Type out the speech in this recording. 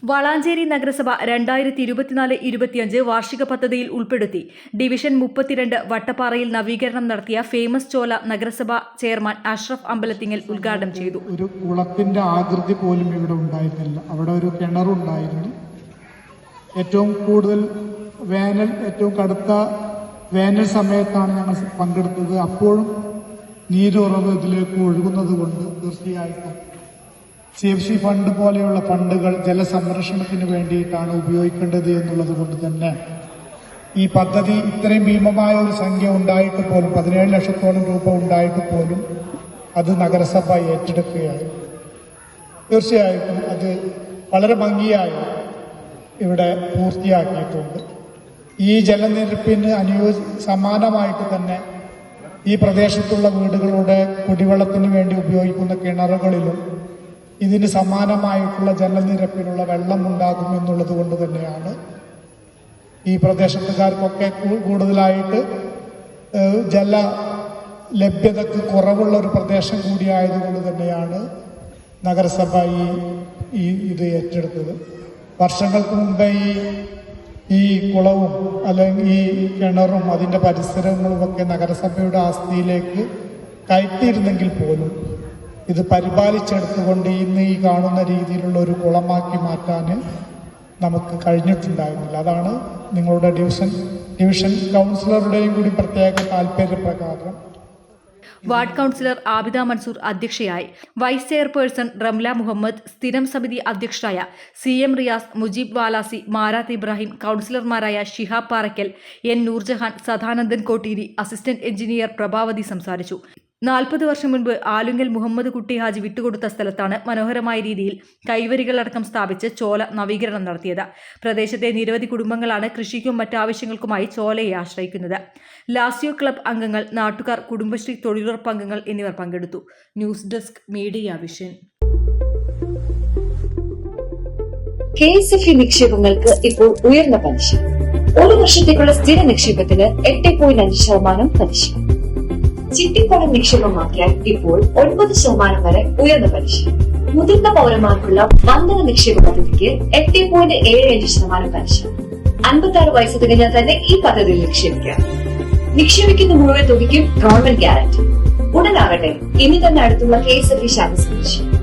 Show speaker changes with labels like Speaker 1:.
Speaker 1: വളാഞ്ചേരി നഗരസഭ 2024-25 വാർഷിക പദ്ധതിയിൽ ഉൾപ്പെടുത്തി ഡിവിഷൻ 32 വട്ടപ്പാറയിൽ നവീകരണം നടത്തിയ ഫേമസ് ചോല നഗരസഭ ചെയർമാൻ അഷ്റഫ് അമ്പലത്തിങ്ങൽ ഉദ്ഘാടനം ചെയ്തു.
Speaker 2: ഒരു കുളത്തിന്റെ ആകൃതി പോലും ഇവിടെ ഉണ്ടായിരുന്നില്ല. അവിടെ ഒരു കിണറുണ്ടായിരുന്നു. ഏറ്റവും കൂടുതൽ ഏറ്റവും കടുത്ത വേനൽ സമയത്താണ് ഞങ്ങൾ പങ്കെടുത്തത്. അപ്പോഴും നീരുറവ് ഇതിലേക്ക് ഒഴുകുന്നത് കൊണ്ട് തീർച്ചയായിട്ടും CFC ഫണ്ട് പോലെയുള്ള ഫണ്ടുകൾ ജലസംരക്ഷണത്തിന് വേണ്ടിയിട്ടാണ് ഉപയോഗിക്കേണ്ടത് എന്നുള്ളത് കൊണ്ട് തന്നെ ഈ പദ്ധതി ഇത്രയും ഭീമമായ ഒരു സംഖ്യ ഉണ്ടായിട്ട് പോലും 17 ലക്ഷത്തോളം രൂപ ഉണ്ടായിട്ട് പോലും അത് നഗരസഭ ഏറ്റെടുക്കുകയായി. തീർച്ചയായിട്ടും അത് വളരെ ഭംഗിയായി ഇവിടെ പൂർത്തിയാക്കിയിട്ടുണ്ട്. ഈ ജലനിരപ്പിന് സമാനമായിട്ട് തന്നെ ഈ പ്രദേശത്തുള്ള വീടുകളുടെ കുടിവെള്ളത്തിന് വേണ്ടി ഉപയോഗിക്കുന്ന കിണറുകളിലും ഇതിന് സമാനമായിട്ടുള്ള ജലനിരപ്പിനുള്ള വെള്ളം ഉണ്ടാകുമെന്നുള്ളത് കൊണ്ട് തന്നെയാണ് ഈ പ്രദേശത്തുകാർക്കൊക്കെ കൂടുതലായിട്ട് ജല ലഭ്യതക്ക് കുറവുള്ള ഒരു പ്രദേശം കൂടിയായതുകൊണ്ട് തന്നെയാണ് നഗരസഭ ഇത് ഏറ്റെടുത്തത്. വർഷങ്ങൾക്ക് മുമ്പേ ഈ കുളവും അല്ലെങ്കിൽ ഈ കിണറും അതിൻ്റെ പരിസരങ്ങളും ഒക്കെ നഗരസഭയുടെ ആസ്തിയിലേക്ക് കയറ്റിയിരുന്നെങ്കിൽ പോലും ഇത് പരിപാലിച്ചെടുത്തുകൊണ്ട് ഇന്ന് ഈ കാണുന്ന രീതിയിലുള്ള ഒരു കുളമാക്കി മാറ്റാൻ നമുക്ക് കഴിഞ്ഞിട്ടുണ്ടായിരുന്നില്ല. അതാണ് നിങ്ങളുടെ ഡിവിഷൻ കൗൺസിലറുടെയും കൂടി പ്രത്യേക താല്പര്യപ്രകാരം.
Speaker 1: വാർഡ് കൌൺസിലർ ആബിദ മൻസൂർ അധ്യക്ഷയായി. വൈസ് ചെയർപേഴ്സൺ റംല മുഹമ്മദ്, സ്ഥിരം സമിതി അധ്യക്ഷരായ CM റിയാസ്, മുജീബ് വാലാസി, മാരാത്ത് ഇബ്രാഹിം, കൌൺസിലർമാരായ Shihab Parakkal, N Noorjahan, Sadanandan Kottiri, assistant engineer Prabhavathi സംസാരിച്ചു. 40 വർഷം മുൻപ് ആലുങ്ങൽ മുഹമ്മദ് കുട്ടി ഹാജി വിട്ടുകൊടുത്ത സ്ഥലത്താണ് മനോഹരമായ രീതിയിൽ കൈവരികളടക്കം സ്ഥാപിച്ച് ചോല നവീകരണം നടത്തിയത്. പ്രദേശത്തെ നിരവധി കുടുംബങ്ങളാണ് കൃഷിക്കും മറ്റാവശ്യങ്ങൾക്കുമായി ചോലയെ ആശ്രയിക്കുന്നത്. ലാസിയോ ക്ലബ് അംഗങ്ങൾ, നാട്ടുകാർ, കുടുംബശ്രീ തൊഴിലുറപ്പ് അംഗങ്ങൾ എന്നിവർ പങ്കെടുത്തു. News desk media vision.
Speaker 3: KSFE നിക്ഷേപങ്ങൾക്ക് ഇപ്പോൾ ഉയർന്ന പലിശ. 1 വർഷത്തേക്കുള്ള സ്ഥിര നിക്ഷേപത്തിന് 8.5% പലിശ. ചിട്ടിപ്പണം നിക്ഷേപമാക്കിയാൽ ഇപ്പോൾ 9% വരെ ഉയർന്ന പലിശ. മുതിർന്ന പൗരന്മാർക്കുള്ള വന്ദന നിക്ഷേപ പദ്ധതിക്ക് 8.75% പലിശ. 56 വയസ്സ് തികഞ്ഞാൽ തന്നെ ഈ പദ്ധതിയിൽ നിക്ഷേപിക്കാം. നിക്ഷേപിക്കുന്ന മുഴുവൻ തുകയ്ക്കും ഗവൺമെന്റ് ഗ്യാരണ്ടി. ഉടനാകട്ടെ, ഇനി തന്നെ അടുത്തുള്ള KSFE ശാഖ സന്ദർശിക്കും.